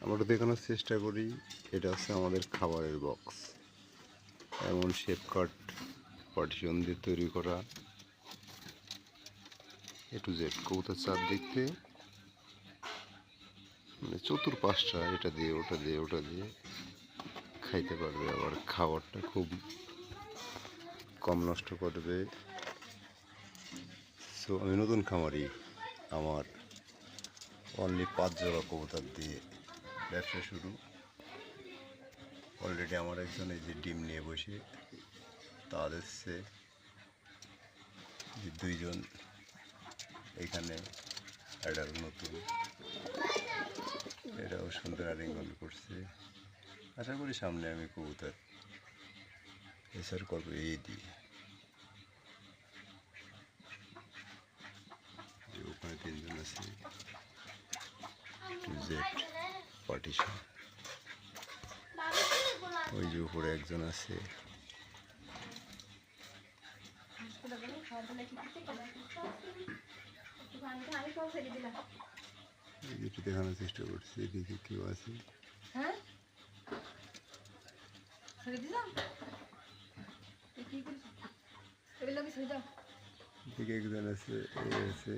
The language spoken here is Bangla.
আমরা দেখানোর চেষ্টা করি। এটা হচ্ছে আমাদের খাবারের বক্স, এমন শেপ কাট পার্টিশন দিয়ে তৈরি করা। এ টু জেড কবুতর চারদিকে মানে চতুর্পাশটা এটা দিয়ে ওটা দিয়ে ওটা দিয়ে খাইতে পারবে। আবার খাবারটা খুব কম নষ্ট করবে। সো আমি নতুন খামারি, আমার অনলি 5 জোড়া কবুতর দিয়ে ব্যবসা শুরু। অলরেডি আমার একজন এই যে ডিম নিয়ে বসে তাদের সে যে 2 জন এখানে অ্যাডাল নতুন, এটাও সুন্দর আলিঙ্গন করছে। আশা করি সামনে আমি কবুতর এসার করবো এই দিয়ে। ওখানে 3 জন আছে, টু জেড পার্টিশন। ওই যে উপরে একজন আছে। যেটা দেখানোর চেষ্টা করছি, এদিকে কেউ আছে। এদিকে একজন আছে, এই আছে।